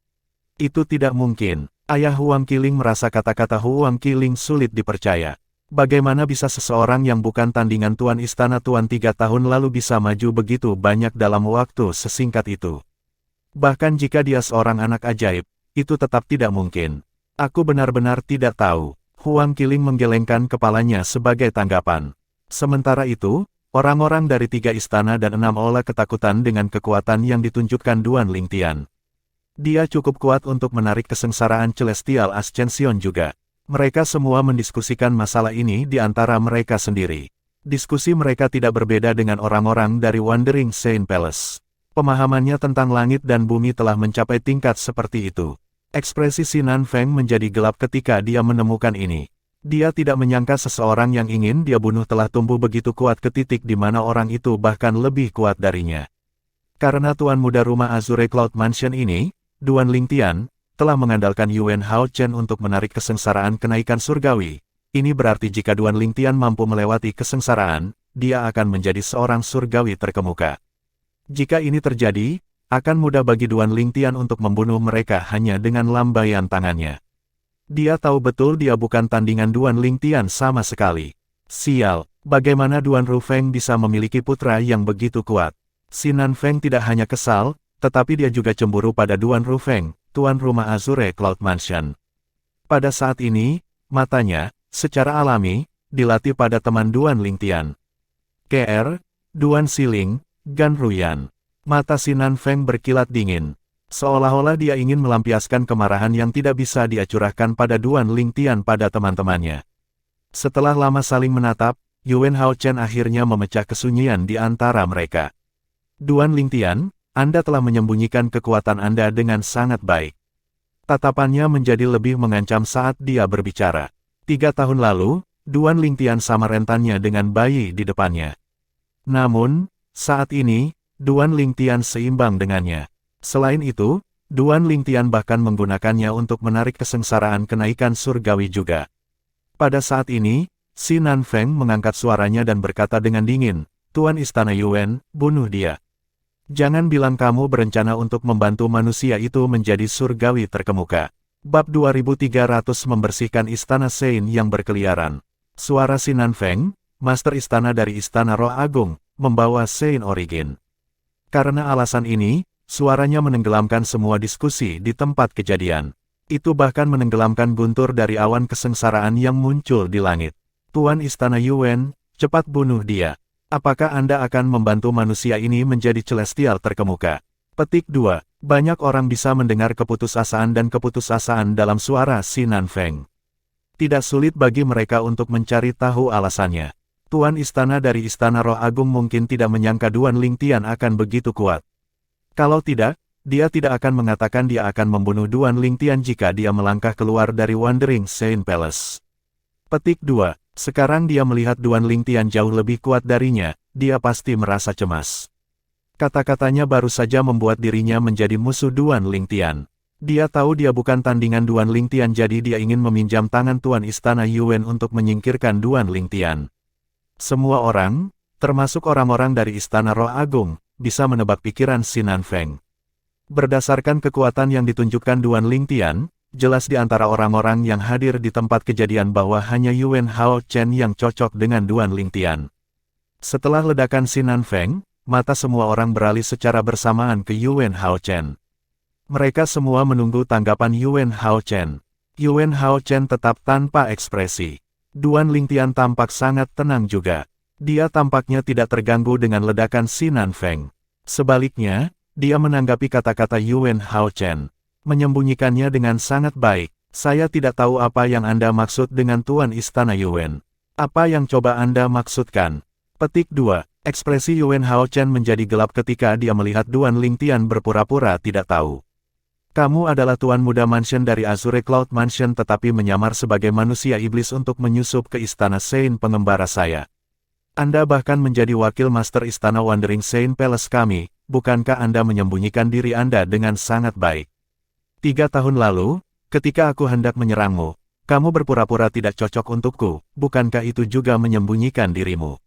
Itu tidak mungkin. Ayah Huang Qiling merasa kata-kata Huang Qiling sulit dipercaya. Bagaimana bisa seseorang yang bukan tandingan Tuan Istana Tuan 3 tahun lalu bisa maju begitu banyak dalam waktu sesingkat itu? Bahkan jika dia seorang anak ajaib, itu tetap tidak mungkin. Aku benar-benar tidak tahu. Huang Qiling menggelengkan kepalanya sebagai tanggapan. Sementara itu, orang-orang dari 3 istana dan 6 aula ketakutan dengan kekuatan yang ditunjukkan Duan Lingtian. Dia cukup kuat untuk menarik kesengsaraan Celestial Ascension juga. Mereka semua mendiskusikan masalah ini di antara mereka sendiri. Diskusi mereka tidak berbeda dengan orang-orang dari Wandering Saint Palace. Pemahamannya tentang langit dan bumi telah mencapai tingkat seperti itu. Ekspresi Sinan Feng menjadi gelap ketika dia menemukan ini. Dia tidak menyangka seseorang yang ingin dia bunuh telah tumbuh begitu kuat ke titik di mana orang itu bahkan lebih kuat darinya. Karena Tuan Muda Rumah Azure Cloud Mansion ini, Duan Lingtian, telah mengandalkan Yuan Hao Chen untuk menarik kesengsaraan kenaikan surgawi. Ini berarti jika Duan Lingtian mampu melewati kesengsaraan, dia akan menjadi seorang surgawi terkemuka. Jika ini terjadi, akan mudah bagi Duan Lingtian untuk membunuh mereka hanya dengan lambaian tangannya. Dia tahu betul dia bukan tandingan Duan Lingtian sama sekali. Sial, bagaimana Duan Rufeng bisa memiliki putra yang begitu kuat? Si Nanfeng tidak hanya kesal, tetapi dia juga cemburu pada Duan Rufeng, tuan rumah Azure Cloud Mansion. Pada saat ini, matanya, secara alami, dilatih pada teman Duan Lingtian. Kr. Duan Siling, Gan Ruyan. Mata si Nanfeng berkilat dingin. Seolah-olah dia ingin melampiaskan kemarahan yang tidak bisa dia curahkan pada Duan Lingtian pada teman-temannya. Setelah lama saling menatap, Yuan Hao Chen akhirnya memecah kesunyian di antara mereka. Duan Lingtian, Anda telah menyembunyikan kekuatan Anda dengan sangat baik. Tatapannya menjadi lebih mengancam saat dia berbicara. 3 tahun lalu, Duan Lingtian sama rentannya dengan bayi di depannya. Namun, saat ini, Duan Lingtian seimbang dengannya. Selain itu, Duan Lingtian bahkan menggunakannya untuk menarik kesengsaraan kenaikan surgawi juga. Pada saat ini, si Nanfeng mengangkat suaranya dan berkata dengan dingin, Tuan Istana Yuan, bunuh dia. Jangan bilang kamu berencana untuk membantu manusia itu menjadi surgawi terkemuka. Bab 2300 membersihkan Istana Sein yang berkeliaran. Suara si Nanfeng, Master Istana dari Istana Roh Agung, membawa Sein Origin. Karena alasan ini, suaranya menenggelamkan semua diskusi di tempat kejadian. Itu bahkan menenggelamkan guntur dari awan kesengsaraan yang muncul di langit. Tuan Istana Yuan, cepat bunuh dia. Apakah Anda akan membantu manusia ini menjadi celestial terkemuka? Petik 2. Banyak orang bisa mendengar keputusasaan dan keputusasaan dalam suara si Nanfeng. Tidak sulit bagi mereka untuk mencari tahu alasannya. Tuan Istana dari Istana Roh Agung mungkin tidak menyangka Duan Lingtian akan begitu kuat. Kalau tidak, dia tidak akan mengatakan dia akan membunuh Duan Lingtian jika dia melangkah keluar dari Wandering Saint Palace. Petik 2. Sekarang dia melihat Duan Lingtian jauh lebih kuat darinya, dia pasti merasa cemas. Kata-katanya baru saja membuat dirinya menjadi musuh Duan Lingtian. Dia tahu dia bukan tandingan Duan Lingtian, jadi dia ingin meminjam tangan Tuan Istana Yuan untuk menyingkirkan Duan Lingtian. Semua orang, termasuk orang-orang dari Istana Roh Agung, bisa menebak pikiran si Nanfeng. Berdasarkan kekuatan yang ditunjukkan Duan Lingtian, jelas di antara orang-orang yang hadir di tempat kejadian bahwa hanya Yuan Hao Chen yang cocok dengan Duan Lingtian. Setelah ledakan si Nanfeng, mata semua orang beralih secara bersamaan ke Yuan Hao Chen. Mereka semua menunggu tanggapan Yuan Hao Chen. Yuan Hao Chen tetap tanpa ekspresi. Duan Lingtian tampak sangat tenang juga. Dia tampaknya tidak terganggu dengan ledakan si Nanfeng. Sebaliknya, dia menanggapi kata-kata Yuan Hao Chen. Menyembunyikannya dengan sangat baik. Saya tidak tahu apa yang Anda maksud dengan Tuan Istana Yuan. Apa yang coba Anda maksudkan? Petik 2. Ekspresi Yuan Hao Chen menjadi gelap ketika dia melihat Duan Lingtian berpura-pura tidak tahu. Kamu adalah Tuan Muda Mansion dari Azure Cloud Mansion tetapi menyamar sebagai manusia iblis untuk menyusup ke Istana Sein pengembara saya. Anda bahkan menjadi wakil Master Istana Wandering Saint Palace kami, bukankah Anda menyembunyikan diri Anda dengan sangat baik? 3 tahun lalu, ketika aku hendak menyerangmu, kamu berpura-pura tidak cocok untukku, bukankah itu juga menyembunyikan dirimu?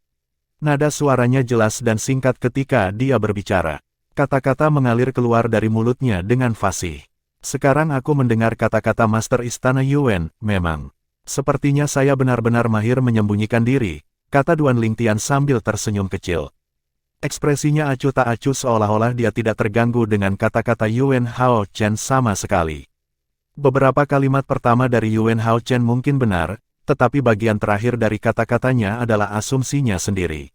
Nada suaranya jelas dan singkat ketika dia berbicara. Kata-kata mengalir keluar dari mulutnya dengan fasih. Sekarang aku mendengar kata-kata Master Istana Yuan, memang. Sepertinya saya benar-benar mahir menyembunyikan diri, kata Duan Lingtian sambil tersenyum kecil. Ekspresinya acuh tak acuh seolah-olah dia tidak terganggu dengan kata-kata Yuan Hao Chen sama sekali. Beberapa kalimat pertama dari Yuan Hao Chen mungkin benar, tetapi bagian terakhir dari kata-katanya adalah asumsinya sendiri.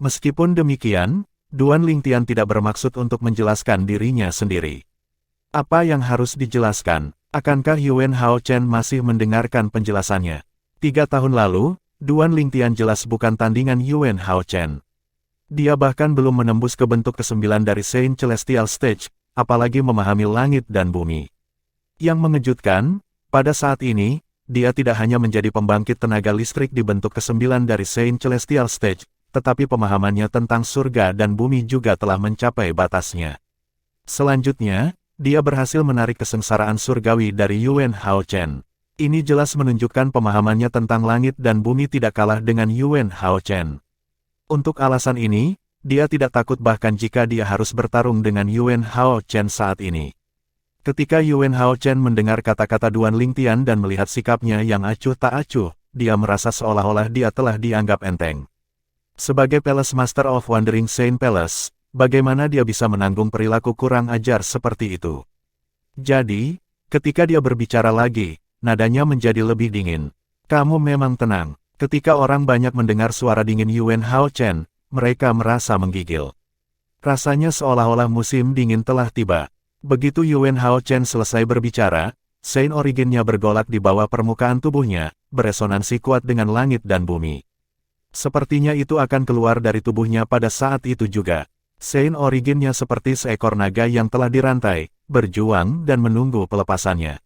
Meskipun demikian, Duan Lingtian tidak bermaksud untuk menjelaskan dirinya sendiri. Apa yang harus dijelaskan? Akankah Yuan Hao Chen masih mendengarkan penjelasannya? 3 tahun lalu, Duan Lingtian jelas bukan tandingan Yuan Hao Chen. Dia bahkan belum menembus ke bentuk ke-9 dari Saint Celestial Stage, apalagi memahami langit dan bumi. Yang mengejutkan, pada saat ini, dia tidak hanya menjadi pembangkit tenaga listrik di bentuk ke-9 dari Saint Celestial Stage, tetapi pemahamannya tentang surga dan bumi juga telah mencapai batasnya. Selanjutnya, dia berhasil menarik kesengsaraan surgawi dari Yuan Hao Chen. Ini jelas menunjukkan pemahamannya tentang langit dan bumi tidak kalah dengan Yuan Hao Chen. Untuk alasan ini, dia tidak takut bahkan jika dia harus bertarung dengan Yuan Hao Chen saat ini. Ketika Yuan Hao Chen mendengar kata-kata Duan Lingtian dan melihat sikapnya yang acuh tak acuh, dia merasa seolah-olah dia telah dianggap enteng. Sebagai Palace Master of Wandering Saint Palace, bagaimana dia bisa menanggung perilaku kurang ajar seperti itu? Jadi, ketika dia berbicara lagi, nadanya menjadi lebih dingin. Kamu memang tenang. Ketika orang banyak mendengar suara dingin Yuan Hao Chen, mereka merasa menggigil. Rasanya seolah-olah musim dingin telah tiba. Begitu Yuan Hao Chen selesai berbicara, Saint Originnya bergolak di bawah permukaan tubuhnya, beresonansi kuat dengan langit dan bumi. Sepertinya itu akan keluar dari tubuhnya pada saat itu juga. Saint Originnya seperti seekor naga yang telah dirantai, berjuang dan menunggu pelepasannya.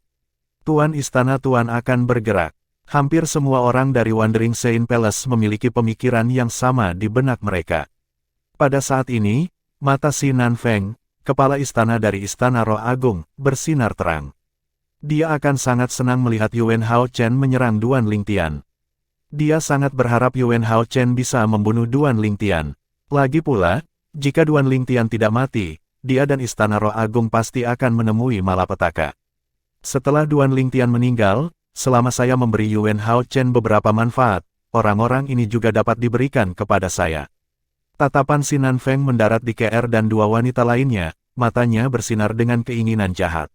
Tuan Istana Tuan akan bergerak. Hampir semua orang dari Wandering Saint Palace memiliki pemikiran yang sama di benak mereka. Pada saat ini, mata si Nanfeng, kepala istana dari Istana Roh Agung, bersinar terang. Dia akan sangat senang melihat Yuan Hao Chen menyerang Duan Lingtian. Dia sangat berharap Yuan Hao Chen bisa membunuh Duan Lingtian. Lagi pula, jika Duan Lingtian tidak mati, dia dan Istana Roh Agung pasti akan menemui malapetaka. Setelah Duan Lingtian meninggal, selama saya memberi Yuan Hao Chen beberapa manfaat, orang-orang ini juga dapat diberikan kepada saya. Tatapan si Nanfeng mendarat di KR dan dua wanita lainnya, matanya bersinar dengan keinginan jahat.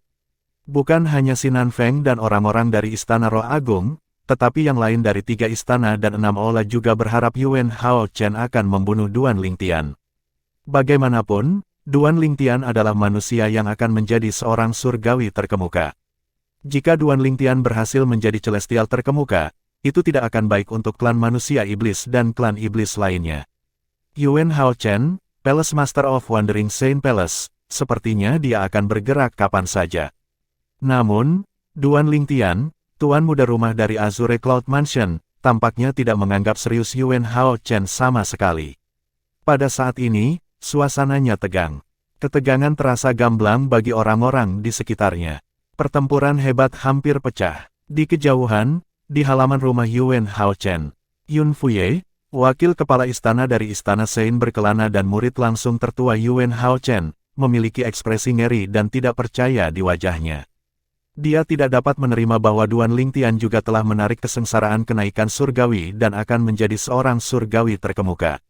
Bukan hanya si Nanfeng dan orang-orang dari Istana Roh Agung, tetapi yang lain dari 3 istana dan 6 aula juga berharap Yuan Hao Chen akan membunuh Duan Lingtian. Bagaimanapun, Duan Lingtian adalah manusia yang akan menjadi seorang surgawi terkemuka. Jika Duan Lingtian berhasil menjadi celestial terkemuka, itu tidak akan baik untuk klan manusia iblis dan klan iblis lainnya. Yuan Hao Chen, Palace Master of Wandering Saint Palace, sepertinya dia akan bergerak kapan saja. Namun, Duan Lingtian, tuan muda rumah dari Azure Cloud Mansion, tampaknya tidak menganggap serius Yuan Hao Chen sama sekali. Pada saat ini, suasananya tegang. Ketegangan terasa gamblang bagi orang-orang di sekitarnya. Pertempuran hebat hampir pecah. Di kejauhan, di halaman rumah Yuan Hao Chen, Yun Fuye, wakil kepala istana dari Istana Saint berkelana dan murid langsung tertua Yuan Hao Chen, memiliki ekspresi ngeri dan tidak percaya di wajahnya. Dia tidak dapat menerima bahwa Duan Lingtian juga telah menarik kesengsaraan kenaikan surgawi dan akan menjadi seorang surgawi terkemuka.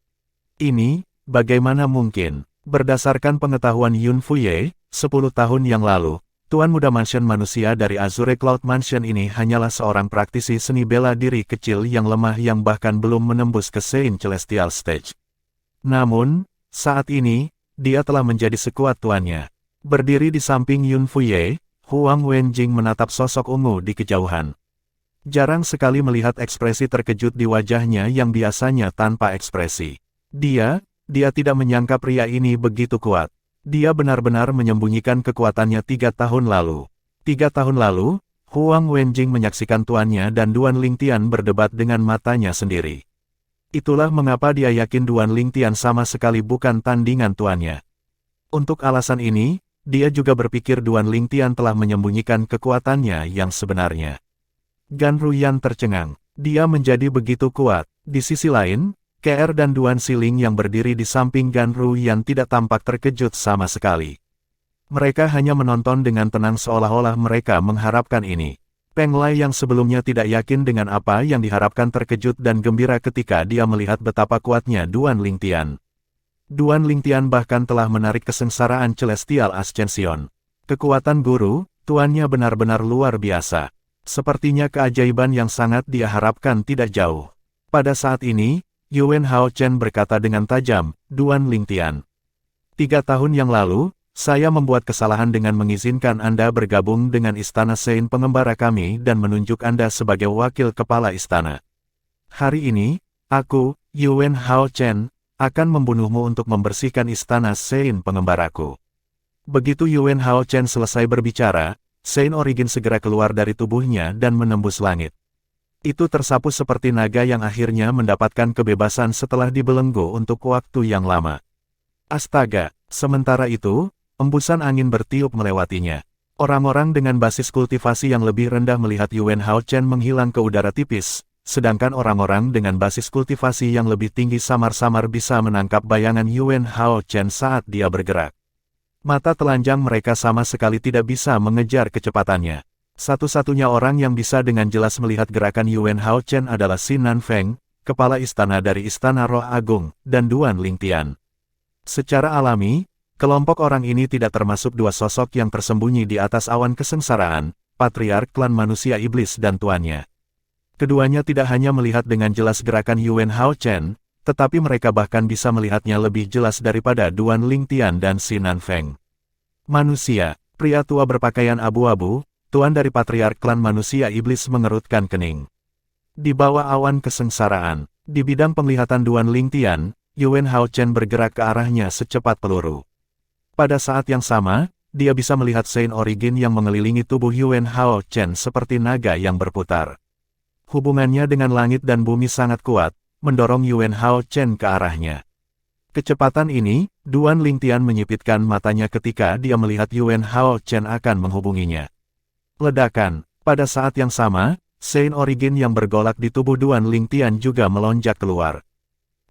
Ini, bagaimana mungkin? Berdasarkan pengetahuan Yun Fuye, 10 tahun yang lalu, Tuan Muda Mansion Manusia dari Azure Cloud Mansion ini hanyalah seorang praktisi seni bela diri kecil yang lemah yang bahkan belum menembus ke Saint Celestial Stage. Namun, saat ini, dia telah menjadi sekuat tuannya. Berdiri di samping Yun Fuye, Huang Wenjing menatap sosok ungu di kejauhan. Jarang sekali melihat ekspresi terkejut di wajahnya yang biasanya tanpa ekspresi. Dia tidak menyangka pria ini begitu kuat. Dia benar-benar menyembunyikan kekuatannya 3 tahun lalu. 3 tahun lalu, Huang Wenjing menyaksikan tuannya dan Duan Lingtian berdebat dengan matanya sendiri. Itulah mengapa dia yakin Duan Lingtian sama sekali bukan tandingan tuannya. Untuk alasan ini, dia juga berpikir Duan Lingtian telah menyembunyikan kekuatannya yang sebenarnya. Gan Ruyan tercengang. Dia menjadi begitu kuat. Di sisi lain, KR dan Duan Siling yang berdiri di samping Gan Ruyan tidak tampak terkejut sama sekali. Mereka hanya menonton dengan tenang seolah-olah mereka mengharapkan ini. Peng Lai yang sebelumnya tidak yakin dengan apa yang diharapkan terkejut dan gembira ketika dia melihat betapa kuatnya Duan Lingtian. Duan Lingtian bahkan telah menarik kesengsaraan Celestial Ascension. Kekuatan guru, tuannya benar-benar luar biasa. Sepertinya keajaiban yang sangat dia harapkan tidak jauh. Pada saat ini, Yuan Hao Chen berkata dengan tajam, Duan Lingtian. 3 tahun yang lalu, saya membuat kesalahan dengan mengizinkan Anda bergabung dengan Istana Saint pengembara kami dan menunjuk Anda sebagai wakil kepala istana. Hari ini, aku, Yuan Hao Chen, akan membunuhmu untuk membersihkan Istana Saint pengembaraku. Begitu Yuan Hao Chen selesai berbicara, Saint Origin segera keluar dari tubuhnya dan menembus langit. Itu tersapu seperti naga yang akhirnya mendapatkan kebebasan setelah dibelenggu untuk waktu yang lama. Astaga, sementara itu, embusan angin bertiup melewatinya. Orang-orang dengan basis kultivasi yang lebih rendah melihat Yuan Hao Chen menghilang ke udara tipis, sedangkan orang-orang dengan basis kultivasi yang lebih tinggi samar-samar bisa menangkap bayangan Yuan Hao Chen saat dia bergerak. Mata telanjang mereka sama sekali tidak bisa mengejar kecepatannya. Satu-satunya orang yang bisa dengan jelas melihat gerakan Yuan Hao Chen adalah Xin Nanfeng, kepala istana dari Istana Roh Agung, dan Duan Lingtian. Secara alami, kelompok orang ini tidak termasuk dua sosok yang tersembunyi di atas awan kesengsaraan, patriark klan manusia iblis dan tuannya. Keduanya tidak hanya melihat dengan jelas gerakan Yuan Hao Chen, tetapi mereka bahkan bisa melihatnya lebih jelas daripada Duan Lingtian dan Xin Nanfeng. Manusia, pria tua berpakaian abu-abu, tuan dari patriark klan manusia iblis mengerutkan kening. Di bawah awan kesengsaraan, di bidang penglihatan Duan Lingtian, Yuan Hao Chen bergerak ke arahnya secepat peluru. Pada saat yang sama, dia bisa melihat Saint Origin yang mengelilingi tubuh Yuan Hao Chen seperti naga yang berputar. Hubungannya dengan langit dan bumi sangat kuat, mendorong Yuan Hao Chen ke arahnya. Kecepatan ini, Duan Lingtian menyipitkan matanya ketika dia melihat Yuan Hao Chen akan menghubunginya. Ledakan, pada saat yang sama, Saint Origin yang bergolak di tubuh Duan Lingtian juga melonjak keluar.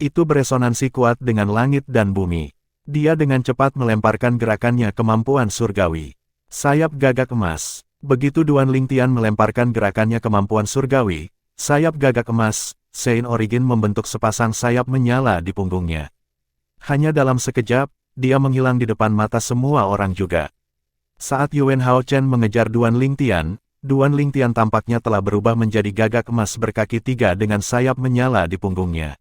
Itu beresonansi kuat dengan langit dan bumi. Dia dengan cepat melemparkan gerakannya kemampuan surgawi. Sayap gagak emas. Begitu Duan Lingtian melemparkan gerakannya kemampuan surgawi, sayap gagak emas, Saint Origin membentuk sepasang sayap menyala di punggungnya. Hanya dalam sekejap, dia menghilang di depan mata semua orang juga. Saat Yuan Hao Chen mengejar Duan Lingtian tampaknya telah berubah menjadi gagak emas berkaki 3 dengan sayap menyala di punggungnya.